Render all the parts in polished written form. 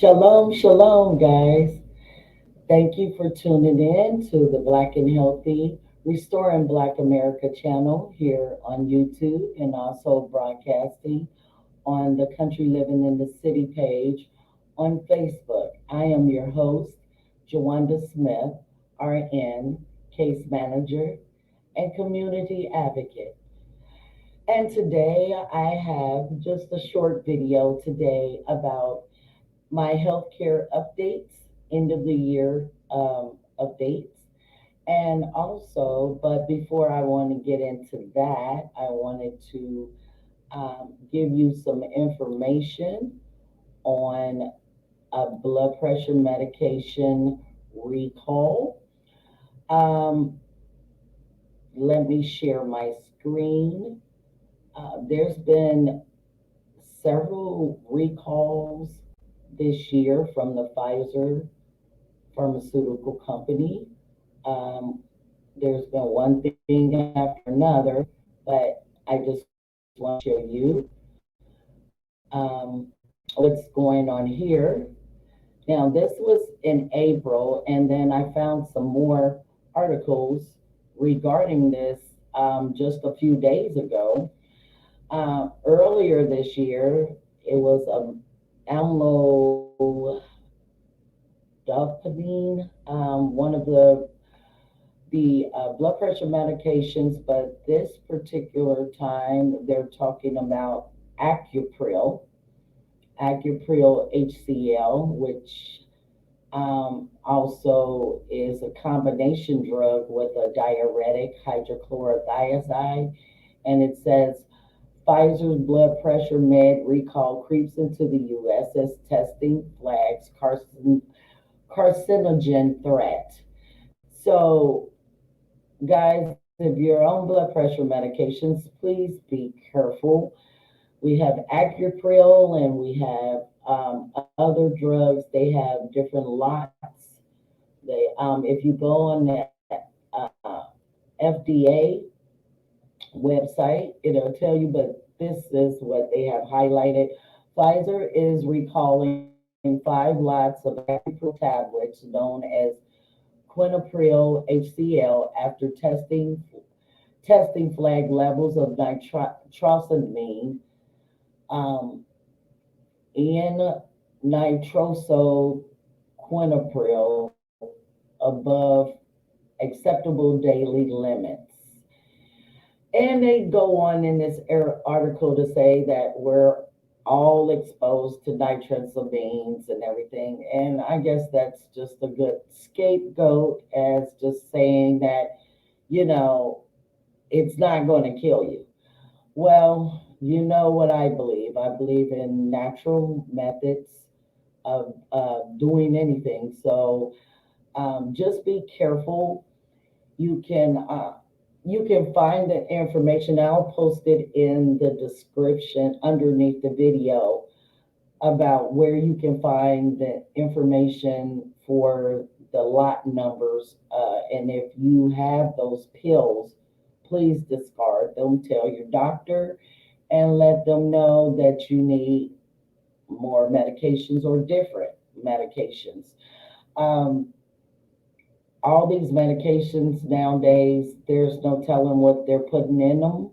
Shalom, shalom, guys. Thank you for tuning in to the Black and Healthy Restoring Black America channel here on YouTube and also broadcasting on the Country Living in the City page on Facebook. I am your host, Jawanda Smith, RN, case manager and community advocate. And today I have just a short video today about my healthcare updates, end of the year updates. And also, but before I want to get into that, I wanted to give you some information on a blood pressure medication recall. Um, Let me share my screen. There's been several recalls this year from the Pfizer pharmaceutical company. Um, there's been one thing after another, but I just want to show you what's going on here. Now, this was in April, and then I found some more articles regarding this just a few days ago. Earlier this year, it was amlodipine, one of the blood pressure medications, but this particular time they're talking about Acupril, Acupril HCl, which also is a combination drug with a diuretic hydrochlorothiazide. And it says Pfizer's blood pressure med recall creeps into the U.S. as testing flags carcinogen threat. So, guys, if you're on blood pressure medications, please be careful. We have Acupril and we have other drugs. They have different lots. They, if you go on the FDA website, it'll tell you, but this is what they have highlighted. Pfizer is recalling 5 lots of Acupril tablets known as quinapril HCl after testing flag levels of nitrosamine um, in nitrosoquinapril above acceptable daily limits. And they go on in this article to say that we're all exposed to nitrosamines and everything. And I guess that's just a good scapegoat as just saying that, you know, it's not going to kill you. Well, you know what I believe. I believe in natural methods of doing anything. So just be careful. You can you can find the information. I'll post it in the description underneath the video about where you can find the information for the lot numbers. And if you have those pills, please discard them. Tell your doctor and let them know that you need more medications or different medications. Um, all these medications nowadays, there's no telling what they're putting in them.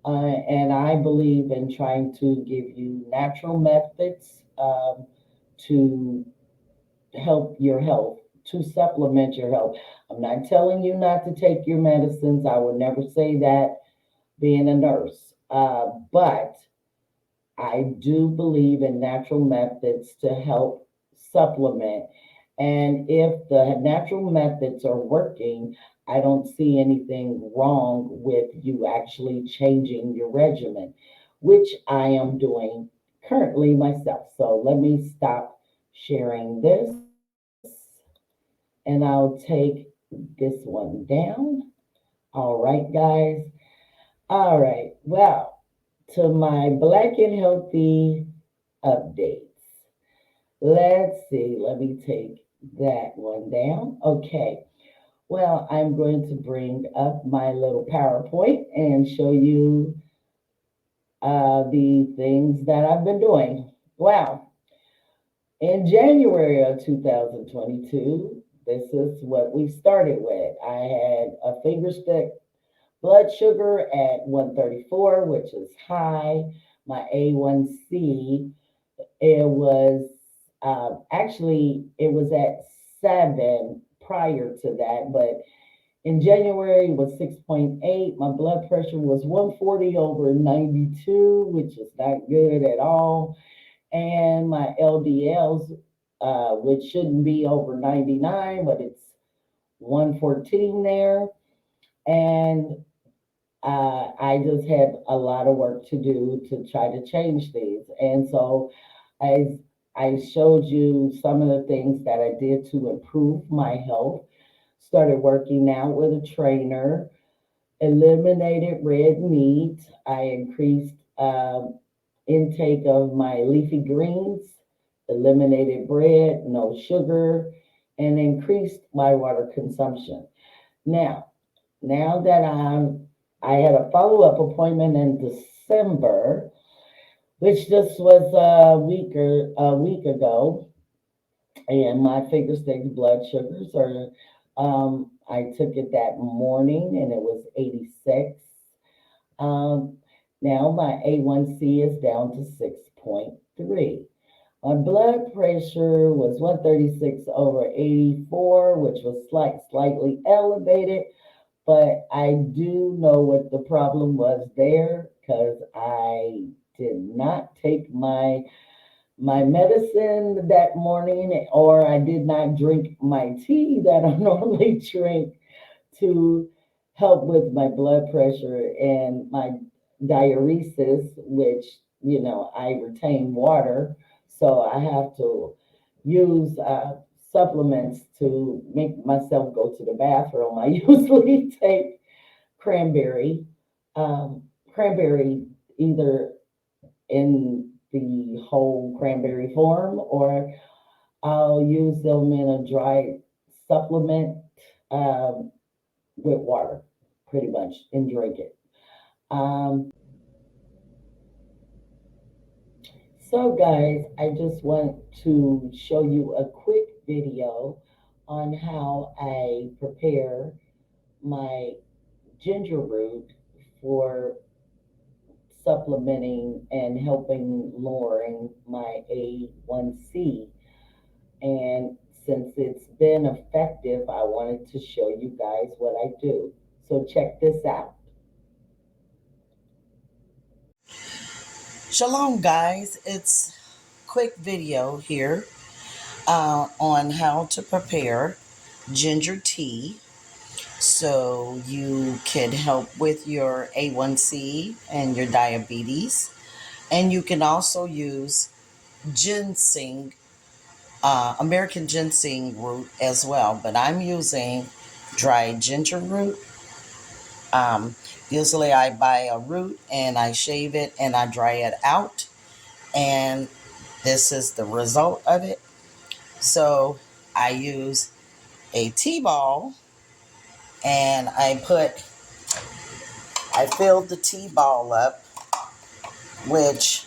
And I believe in trying to give you natural methods to help your health, to supplement your health. I'm not telling you not to take your medicines. I would never say that being a nurse. But I do believe in natural methods to help supplement. And if the natural methods are working, I don't see anything wrong with you actually changing your regimen, which I am doing currently myself. So let me stop sharing this and I'll take this one down. All right, guys. All right. Well, to my Black and Healthy updates. Let's see. Let me take that one down. Okay. Well, I'm going to bring up my little PowerPoint and show you the things that I've been doing. Wow. In January of 2022, this is what we started with. I had a finger stick blood sugar at 134, which is high. My A1C, it was actually it was at 7 prior to that, but in January it was 6.8. My blood pressure was 140 over 92, which is not good at all. And my LDLs, which shouldn't be over 99, but it's 114 there. And I just had a lot of work to do to try to change these. And so I I showed you some of the things that I did to improve my health. Started working out with a trainer, eliminated red meat. I increased intake of my leafy greens, eliminated bread, no sugar, and increased my water consumption. Now, now that I had a follow-up appointment in December, which this was a week ago, and my finger sticks blood sugars are I took it that morning and it was 86. Um, Now my A1C is down to 6.3. My blood pressure was 136 over 84, which was slightly elevated, but I do know what the problem was there because I did not take my medicine that morning, or I did not drink my tea that I normally drink to help with my blood pressure and my diuresis, which, I retain water. So I have to use supplements to make myself go to the bathroom. I usually take cranberry, cranberry either in the whole cranberry form, or I'll use them in a dry supplement um, with water, pretty much, and drink it. Um, so, guys, I just want to show you a quick video on how I prepare my ginger root for supplementing and helping lowering my A1C. And since it's been effective, I wanted to show you guys what I do. So check this out. Shalom, guys. It's quick video here on how to prepare ginger tea so you can help with your A1C and your diabetes. And you can also use ginseng, American ginseng root as well. But I'm using dried ginger root. Usually I buy a root and I shave it and I dry it out. And this is the result of it. So I use a tea ball and I filled the tea ball up, which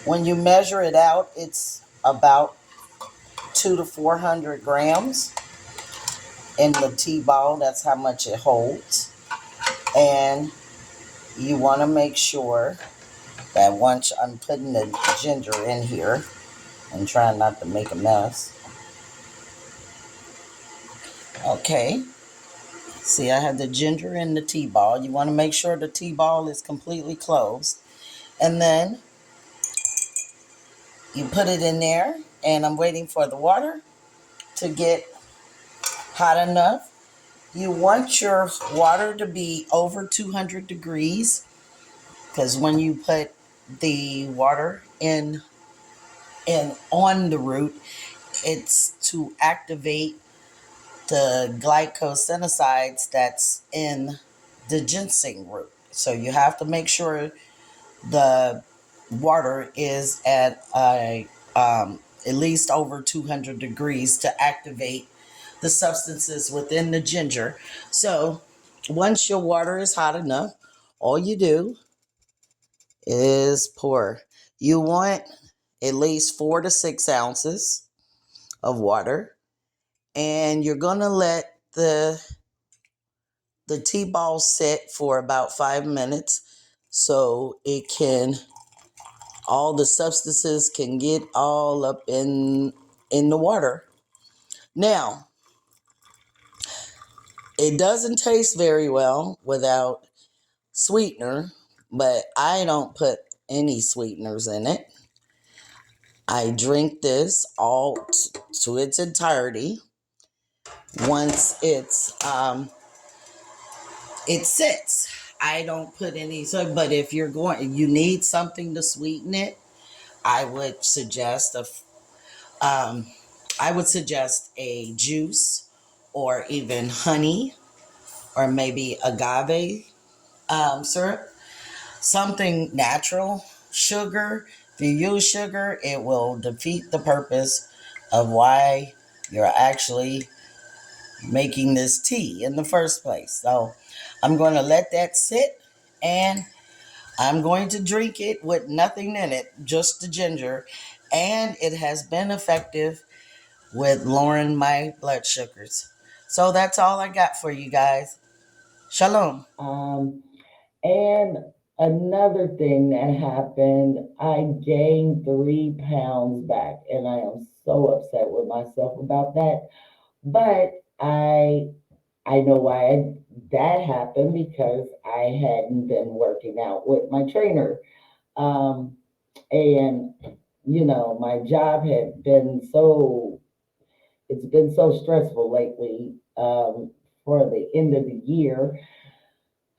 when you measure it out, it's about 200 to 400 grams in the tea ball. That's how much it holds. And you want to make sure that once I'm putting the ginger in here and trying not to make a mess. Okay. See, I have the ginger in the tea ball. You want to make sure the tea ball is completely closed. And then you put it in there, and I'm waiting for the water to get hot enough. You want your water to be over 200 degrees because when you put the water in on the root, it's to activate the glycosinicides that's in the ginseng root. So you have to make sure the water is at least over 200 degrees to activate the substances within the ginger. So once your water is hot enough, all you do is pour. You want at least 4 to 6 ounces of water, and you're going to let the tea ball sit for about 5 minutes so all the substances can get all up in the water. Now, it doesn't taste very well without sweetener, but I don't put any sweeteners in it. I drink this all to its entirety once it sits. I don't put any, but if you need something to sweeten it, I would suggest um, a juice, or even honey, or maybe agave syrup, something natural. Sugar, if you use sugar, it will defeat the purpose of why you're actually making this tea in the first place. So I'm going to let that sit, and I'm going to drink it with nothing in it, just the ginger. And it has been effective with lowering my blood sugars. So that's all I got for you guys. Shalom. And another thing that happened, I gained 3 pounds back, and I am so upset with myself about that. But I know why that happened, because I hadn't been working out with my trainer. Um, and my job had been it's been so stressful lately. For the end of the year,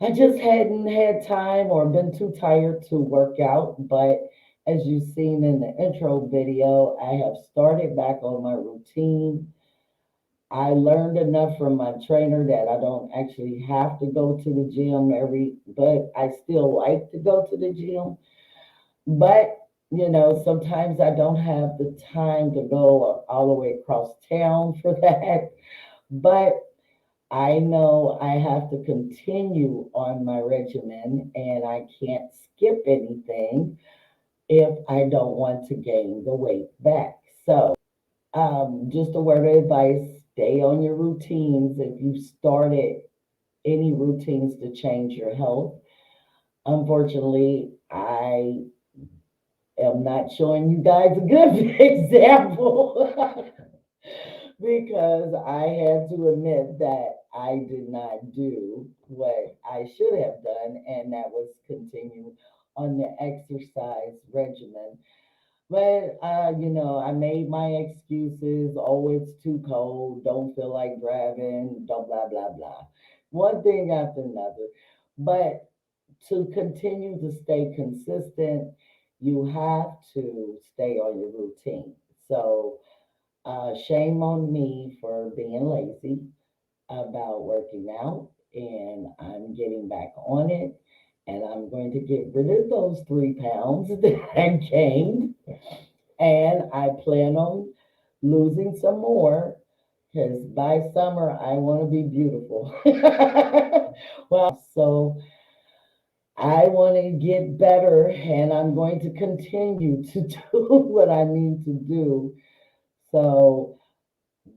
I just hadn't had time or been too tired to work out. But as you've seen in the intro video, I have started back on my routine. I learned enough from my trainer that I don't actually have to go to the gym but I still like to go to the gym. But, sometimes I don't have the time to go all the way across town for that. But I know I have to continue on my regimen, and I can't skip anything if I don't want to gain the weight back. So, just a word of advice: stay on your routines. If you started any routines to change your health, unfortunately, I am not showing you guys a good example. Because I had to admit that I did not do what I should have done, and that was continue on the exercise regimen. But I made my excuses. Oh, it's too cold. Don't feel like driving. Don't blah blah blah. One thing after another. But to continue to stay consistent, you have to stay on your routine. So shame on me for being lazy about working out, and I'm getting back on it. And I'm going to get rid of those 3 pounds that I gained, and I plan on losing some more, because by summer I want to be beautiful. So I want to get better, and I'm going to continue to do what I need to do. So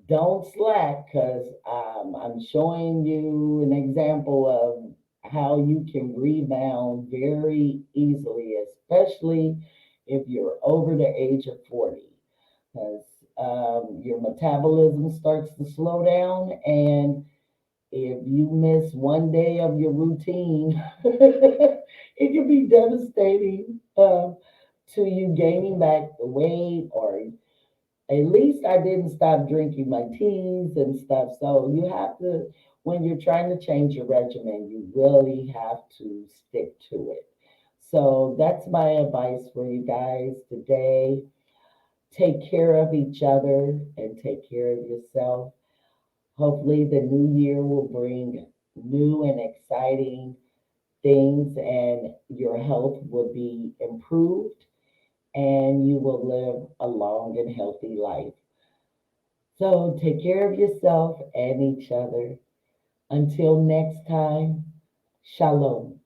don't slack, because I'm showing you an example of how you can rebound very easily, especially if you're over the age of 40, because your metabolism starts to slow down. And if you miss one day of your routine, it can be devastating to you gaining back the weight, or at least I didn't stop drinking my teas and stuff. So you have to, when you're trying to change your regimen, you really have to stick to it. So that's my advice for you guys today. Take care of each other and take care of yourself. Hopefully, the new year will bring new and exciting things, and your health will be improved, and you will live a long and healthy life. So take care of yourself and each other. Until next time, shalom.